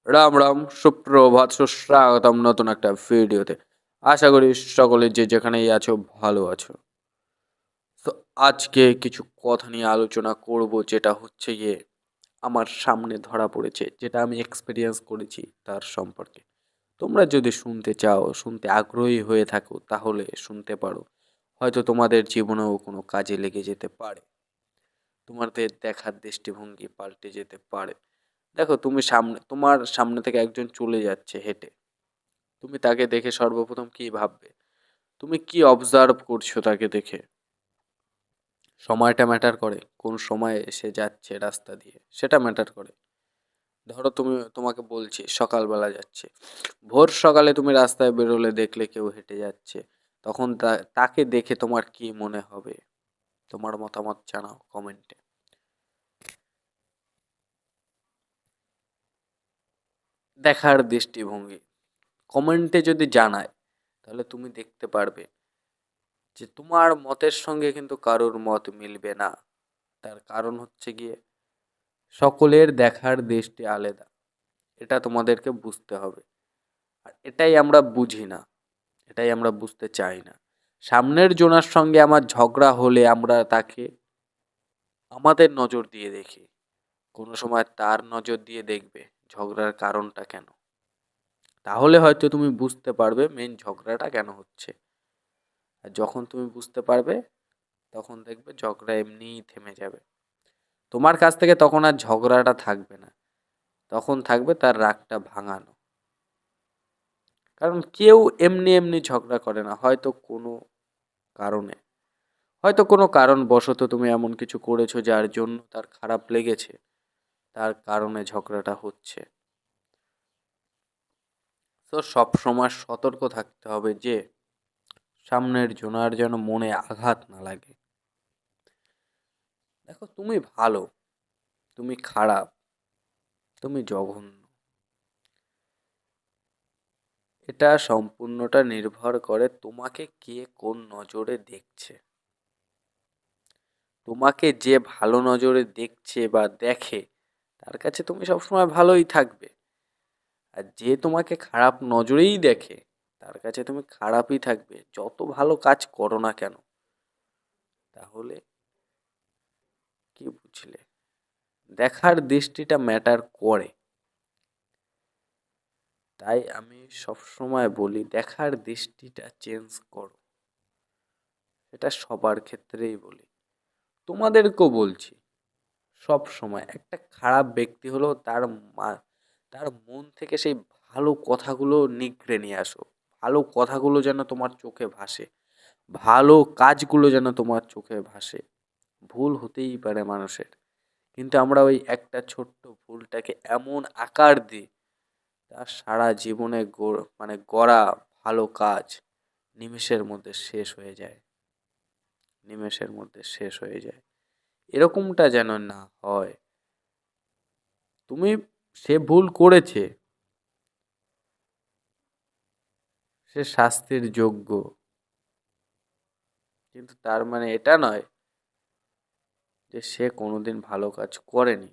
রাম রাম, সুপ্রভাত, সুস্বাগতম নতুন একটা ভিডিওতে। আশা করি সকলে যে যেখানেই আছো ভালো আছো। তো আজকে কিছু কথা নিয়ে আলোচনা করব, যেটা হচ্ছে গিয়ে আমার সামনে ধরা পড়েছে, যেটা আমি এক্সপেরিয়েন্স করেছি তার সম্পর্কে। তোমরা যদি শুনতে চাও, শুনতে আগ্রহী হয়ে থাকো, তাহলে শুনতে পারো। হয়তো তোমাদের জীবনেও কোনো কাজে লেগে যেতে পারে। তোমাদের দেখার দৃষ্টিভঙ্গি পাল্টে যেতে পারে। দেখো, তোমার সামনে থেকে একজন চলে যাচ্ছে হেঁটে। তুমি তাকে দেখে সর্বপ্রথম কি ভাববে? তুমি কি অবজার্ভ করছো তাকে দেখে? সময়টা ম্যাটার করে? কোন সময়ে সে যাচ্ছে রাস্তা দিয়ে, সেটা ম্যাটার করে। ধরো, তোমাকে বলছি সকালবেলা যাচ্ছে। ভোর সকালে তুমি রাস্তায় বেরোলে, দেখলে কেউ হেঁটে যাচ্ছে, তখন তাকে দেখে তোমার কি মনে হবে? তোমার মতামত জানাও কমেন্টে। দেখার দৃষ্টিভঙ্গি কমেন্টে যদি জানায়, তাহলে তুমি দেখতে পারবে যে তোমার মতের সঙ্গে কিন্তু কারোর মত মিলবে না। তার কারণ হচ্ছে গিয়ে সকলের দেখার দৃষ্টি আলাদা। এটা তোমাদেরকে বুঝতে হবে। আর এটাই আমরা বুঝি না, এটাই আমরা বুঝতে চাই না। সামনের জনার সঙ্গে আমার ঝগড়া হলে আমরা তাকে আমাদের নজর দিয়ে দেখি, কোনো সময় তার নজর দিয়ে দেখবে ঝগড়ার কারণটা কেন। তাহলে হয়তো তুমি বুঝতে পারবে মেন ঝগড়াটা কেন হচ্ছে। আর যখন তুমি বুঝতে পারবে, তখন দেখবে ঝগড়া এমনিই থেমে যাবে। তোমার কাছ থেকে তখন আর ঝগড়াটা থাকবে না, তখন থাকবে তার রাগটা ভাঙানো। কারণ কেউ এমনি এমনি ঝগড়া করে না, হয়তো কোনো কারণে, হয়তো কোনো কারণবশত তুমি এমন কিছু করেছো যার জন্য তার খারাপ লেগেছে, তার কারণে ঝগড়াটা হচ্ছে। তো সব সময় সতর্ক থাকতে হবে যে সামনের জনার যেন মনে আঘাত না লাগে। দেখো, তুমি ভালো, তুমি খারাপ, তুমি জঘন্য, এটা সম্পূর্ণটা নির্ভর করে তোমাকে কে কোন নজরে দেখছে। তোমাকে যে ভালো নজরে দেখছে বা দেখে, তার কাছে তুমি সবসময় ভালোই থাকবে। আর যে তোমাকে খারাপ নজরেই দেখে, তার কাছে তুমি খারাপই থাকবে, যত ভালো কাজ করো না কেন। তাহলে কি বুঝলে? দেখার দৃষ্টিটা ম্যাটার করে। তাই আমি সবসময় বলি, দেখার দৃষ্টিটা চেঞ্জ করো। এটা সবার ক্ষেত্রেই বলি, তোমাদেরকেও বলছি। সব সময় একটা খারাপ ব্যক্তি হলো তার মন থেকে সেই ভালো কথাগুলো নিগড়ে নিয়ে আসো। ভালো কথাগুলো যেন তোমার চোখে ভাসে, ভালো কাজগুলো যেন তোমার চোখে ভাসে। ভুল হতেই পারে মানুষের, কিন্তু আমরা ওই একটা ছোট্ট ভুলটাকে এমন আকার দিই, তার সারা জীবনে গড়া ভালো কাজ নিমেষের মধ্যে শেষ হয়ে যায়, নিমেষের মধ্যে শেষ হয়ে যায়। এরকমটা যেন না হয়। তুমি, সে ভুল করেছে, সে শাস্তির যোগ্য, কিন্তু তার মানে এটা নয় যে সে কোনোদিন ভালো কাজ করেনি।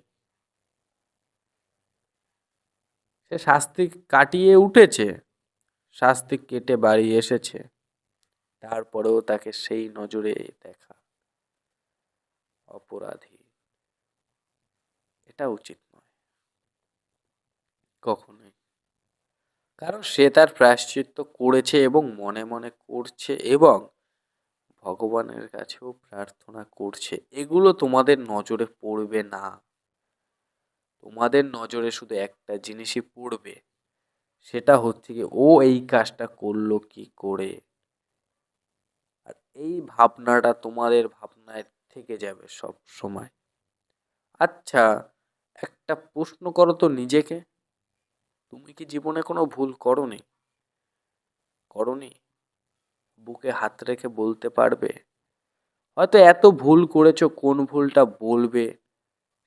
সে শাস্তি কাটিয়ে উঠেছে, শাস্তি কেটে বাড়ি এসেছে, তারপরেও তাকে সেই নজরে দেখা অপরাধী। এটা উচিত নয় কখনোই। কারণ সে তার প্রায়শ্চিত্ত করেছে এবং মনে মনে করছে, এবং ভগবানের কাছেও প্রার্থনা করছে। এগুলো তোমাদের নজরে পড়বে না। তোমাদের নজরে শুধু একটা জিনিসই পড়বে, সেটা হচ্ছে কি, ও এই কাজটা করলো কি করে। আর এই ভাবনাটা তোমাদের ভাবনায় থেকে যাবে সব সময়। আচ্ছা, একটা প্রশ্ন করো তো নিজেকে, তুমি কি জীবনে কোনো ভুল করোনি? করোনি? বুকে হাত রেখে বলতে পারবে? হয়তো এত ভুল করেছো, কোন ভুলটা বলবে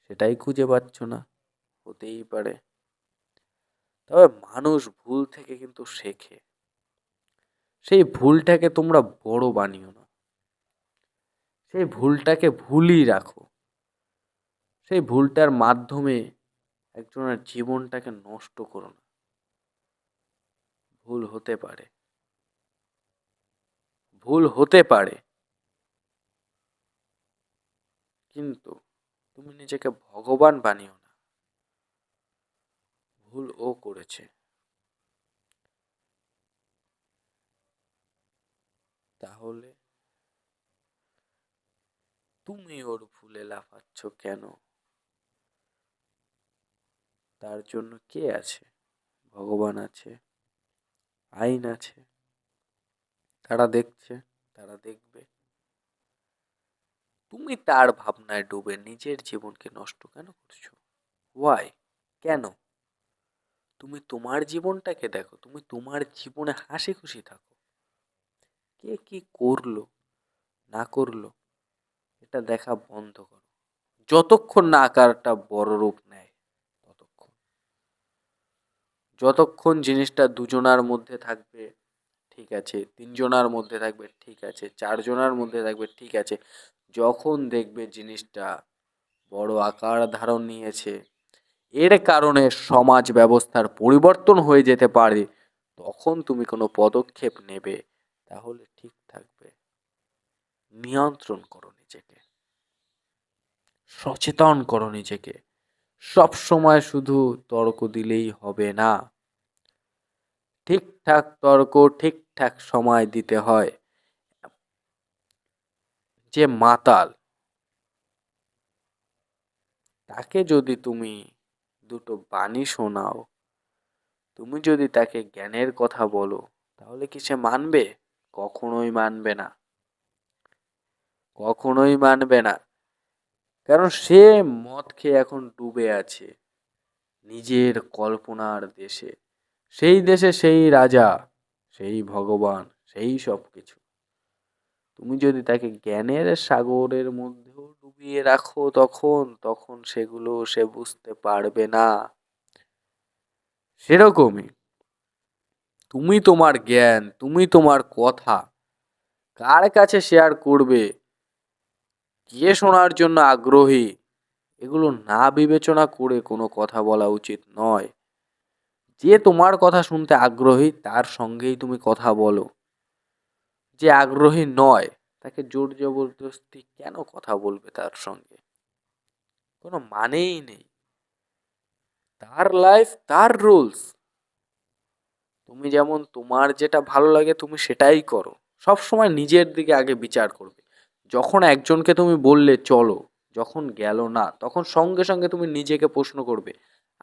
সেটাই খুঁজে পাচ্ছ না। হতেই পারে। তবে মানুষ ভুল থেকে কিন্তু শেখে। সেই ভুলটাকে তোমরা বড় বানিও না, সেই ভুলটাকে ভুলই রাখো। সেই ভুলটার মাধ্যমে একজনের জীবনটাকে নষ্ট করো না। ভুল হতে পারে, ভুল হতে পারে, কিন্তু তুমি নিজেকে ভগবান বানিও না। ভুল ও করেছে, তাহলে তুমি ওর ভুলে লাফাচ্ছ কেন? তার জন্য কে আছে? ভগবান আছে, আইন আছে, তারা দেখছে, তারা দেখবে। তুমি তার ভাবনায় ডুবে নিজের জীবনকে নষ্ট কেন করছো? ওয়াই? কেন? তুমি তোমার জীবনটাকে দেখো, তুমি তোমার জীবনে হাসি খুশি থাকো। কে কি করলো না করলো এটা দেখা বন্ধ করো, যতক্ষণ না আকারটা বড় রূপ নেয় ততক্ষণ। যতক্ষণ জিনিসটা দুজনার মধ্যে থাকবে ঠিক আছে, তিনজনার মধ্যে থাকবে ঠিক আছে, চারজনার মধ্যে থাকবে ঠিক আছে, যখন দেখবে জিনিসটা বড় আকার ধারণ নিয়েছে, এর কারণে সমাজ ব্যবস্থার পরিবর্তন হয়ে যেতে পারে, তখন তুমি কোনো পদক্ষেপ নেবে, তাহলে ঠিক থাকবে। নিয়ন্ত্রণ করো নিজেকে, সচেতন করো নিজেকে। সব সময় শুধু তর্ক দিলেই হবে না, ঠিকঠাক তর্ক ঠিকঠাক সময় দিতে হয়। যে মাতাল, তাকে যদি তুমি দুটো বাণী শোনাও, তুমি যদি তাকে জ্ঞানের কথা বলো, তাহলে কি সে মানবে? কখনোই মানবে না, কখনোই মানবে না। কারণ সে মদ খেয়ে এখন ডুবে আছে নিজের কল্পনার দেশে। সেই দেশে সেই রাজা, সেই ভগবান, সেই সব কিছু। তুমি যদি তাকে জ্ঞানের সাগরের মধ্যেও ডুবিয়ে রাখো, তখন তখন সেগুলো সে বুঝতে পারবে না। সেরকমই তুমি তোমার জ্ঞান, তুমি তোমার কথা কার কাছে শেয়ার করবে, কে শোনার জন্য আগ্রহী, এগুলো না বিবেচনা করে কোনো কথা বলা উচিত নয়। যে তোমার কথা শুনতে আগ্রহী তার সঙ্গেই তুমি কথা বলো। যে আগ্রহী নয়, তাকে জোর জবরদস্তি কেন কথা বলবে তার সঙ্গে? কোনো মানেই নেই। তার লাইফ, তার রুলস। তুমি যেমন তোমার যেটা ভালো লাগে তুমি সেটাই করো। সব সময় নিজের দিকে আগে বিচার করবে। যখন একজনকে তুমি বললে চলো, যখন গেল না, তখন সঙ্গে সঙ্গে তুমি নিজেকে প্রশ্ন করবে,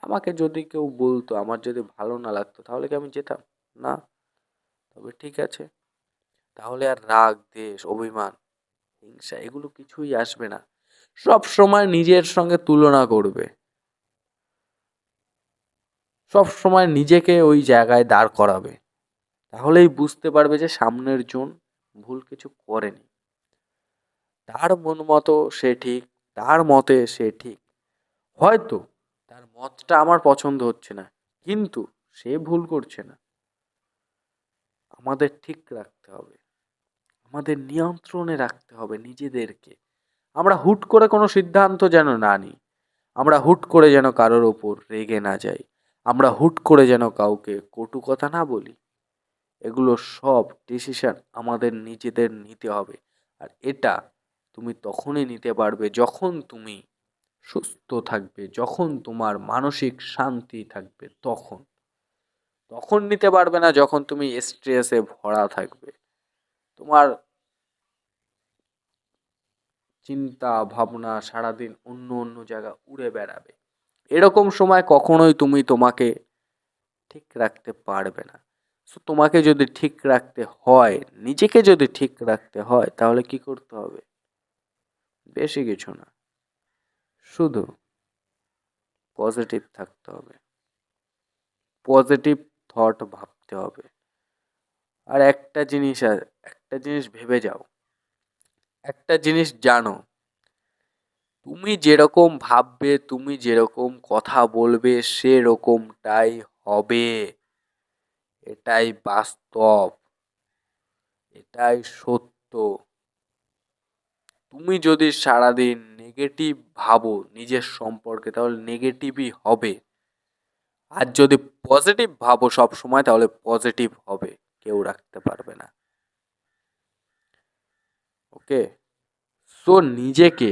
আমাকে যদি কেউ বলতো, আমার যদি ভালো না লাগতো, তাহলে কি আমি যেতাম? না। তবে ঠিক আছে, তাহলে আর রাগ, দ্বেষ, অভিমান, হিংসা এগুলো কিছুই আসবে না। সব সময় নিজের সঙ্গে তুলনা করবে, সব সময় নিজেকে ওই জায়গায় দাঁড় করাবে। তাহলেই বুঝতে পারবে যে সামনের জন ভুল কিছু করেনি। তার মন মতো সে ঠিক, তার মতে সে ঠিক। হয়তো তার মতটা আমার পছন্দ হচ্ছে না, কিন্তু সে ভুল করছে না। আমাদের ঠিক রাখতে হবে, আমাদের নিয়ন্ত্রণে রাখতে হবে নিজেদেরকে। আমরা হুট করে কোনো সিদ্ধান্ত যেন না নিই, আমরা হুট করে যেন কারোর ওপর রেগে না যাই, আমরা হুট করে যেন কাউকে কটু কথা না বলি। এগুলো সব ডিসিশন আমাদের নিজেদের নিতে হবে। আর এটা তুমি তখনই নিতে পারবে যখন তুমি সুস্থ থাকবে, যখন তোমার মানসিক শান্তি থাকবে, তখন। তখন নিতে পারবে না যখন তুমি স্ট্রেসে ভরা থাকবে, তোমার চিন্তা ভাবনা সারাদিন অন্য অন্য জায়গা উড়ে বেড়াবে। এরকম সময় কখনোই তুমি তোমাকে ঠিক রাখতে পারবে না। সো তোমাকে যদি ঠিক রাখতে হয়, নিজেকে যদি ঠিক রাখতে হয়, তাহলে কি করতে হবে? বেশি কিছু না, শুধু পজিটিভ থাকতে হবে, পজিটিভ থট ভাবতে হবে। আর একটা জিনিস ভেবে যাও, একটা জিনিস জানো, তুমি যেরকম ভাববে, তুমি যেরকম কথা বলবে, সেরকমটাই হবে। এটাই বাস্তব, এটাই সত্য। তুমি যদি সারাদিন নেগেটিভ ভাবো নিজের সম্পর্কে তাহলে নেগেটিভই হবে, আর যদি পজিটিভ ভাবো সব সময় তাহলে পজিটিভ হবে, কেউ রাখতে পারবে না। ওকে, সো নিজেকে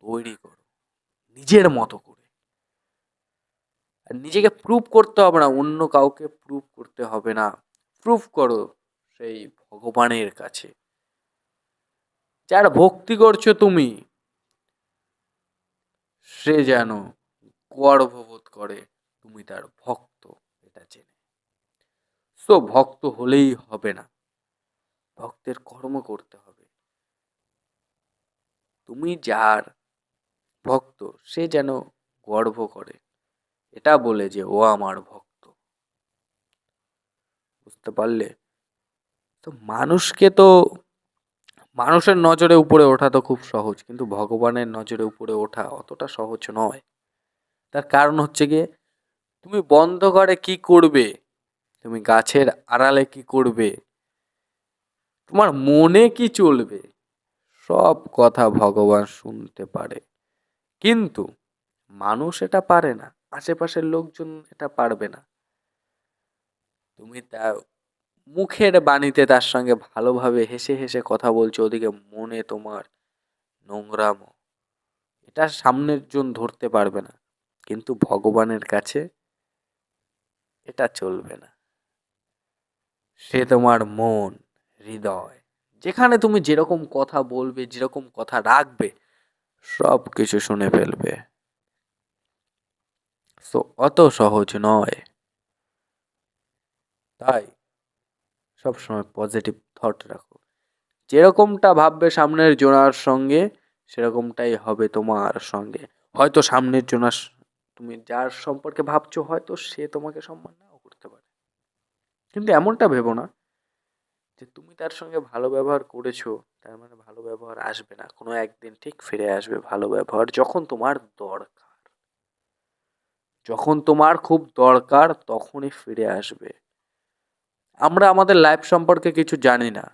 তৈরি করো নিজের মতো করে। আর নিজেকে প্রুভ করতে হবে না, অন্য কাউকে প্রুভ করতে হবে না, প্রুভ করো সেই ভগবানের কাছে। যার ভক্তি করছো তুমি, সে যেন গর্ববোধ করে তুমি তার ভক্ত, এটা জেনে। সো ভক্ত হলেই হবে না, ভক্তের কর্ম করতে হবে। তুমি যার ভক্ত সে যেন গর্ব করে এটা বলে যে ও আমার ভক্ত। বুঝতে পারলে? তো মানুষের নজরে উপরে ওঠা তো খুব সহজ, কিন্তু ভগবানের নজরে উপরে ওঠা অতটা সহজ নয়। তার কারণ হচ্ছে গিয়ে তুমি বন্ধ ঘরে কি করবে, তুমি গাছের আড়ালে কি করবে, তোমার মনে কি চলবে, সব কথা ভগবান শুনতে পারে। কিন্তু মানুষ এটা পারে না, আশেপাশের লোকজন এটা পারবে না। তুমি তা মুখের বাণীতে তার সঙ্গে ভালোভাবে হেসে হেসে কথা বলছো, ওদিকে মনে তোমার নোংরামো, এটা সামনের জন ধরতে পারবে না। কিন্তু ভগবানের কাছে এটা চলবে না। সে তোমার মন, হৃদয়, যেখানে তুমি যেরকম কথা বলবে, যেরকম কথা রাখবে, সব কিছু শুনে ফেলবে। সো অত সহজ নয়। তাই সবসময় পজিটিভ থট রাখো। যেরকমটা ভাববে সামনের জনার সঙ্গে, সেরকমটাই হবে তোমার সঙ্গে। হয়তো সামনের জনার তুমি যার সম্পর্কে ভাবছো হয়তো সে তোমাকে সম্মান নাও করতে পারে, কিন্তু এমনটা ভেবো না যে তুমি তার সঙ্গে ভালো ব্যবহার করেছো তার মানে ভালো ব্যবহার আসবে না। কোনো একদিন ঠিক ফিরে আসবে ভালো ব্যবহার, যখন তোমার দরকার, যখন তোমার খুব দরকার তখনই ফিরে আসবে। আমরা আমাদের লাইফ সম্পর্কে কিছু জানি না,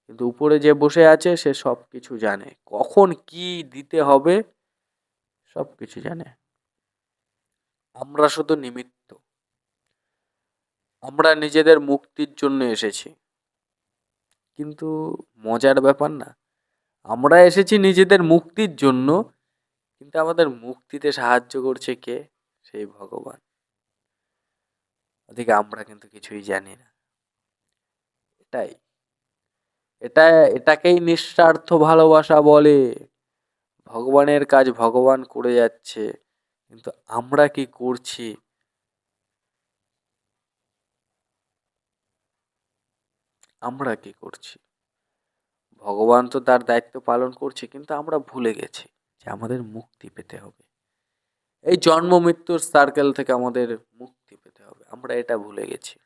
কিন্তু উপরে যে বসে আছে সে সব কিছু জানে, কখন কি দিতে হবে সব কিছু জানে। আমরা শুধু নিমিত্ত, আমরা নিজেদের মুক্তির জন্য এসেছি। কিন্তু মজার ব্যাপার না, আমরা এসেছি নিজেদের মুক্তির জন্য, কিন্তু আমাদের মুক্তিতে সাহায্য করছে কে? সেই ভগবান। ওদিকে আমরা কিন্তু কিছুই জানি না। এটাই এটা এটাকেই নিঃস্বার্থ ভালোবাসা বলে। ভগবানের কাজ ভগবান করে যাচ্ছে, কিন্তু আমরা কি করছি, আমরা কি করছি? ভগবান তো তার দায়িত্ব পালন করছে, কিন্তু আমরা ভুলে গেছি যে আমাদের মুক্তি পেতে হবে। এই জন্ম মৃত্যুর সার্কেল থেকে আমাদের মুক্তি পেতে হবে, আমরা এটা ভুলে গেছি।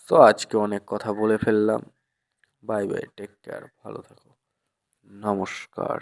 তো আজকে অনেক কথা বলে ফেললাম। বাই বাই, টেক কেয়ার, ভালো থাকো, নমস্কার।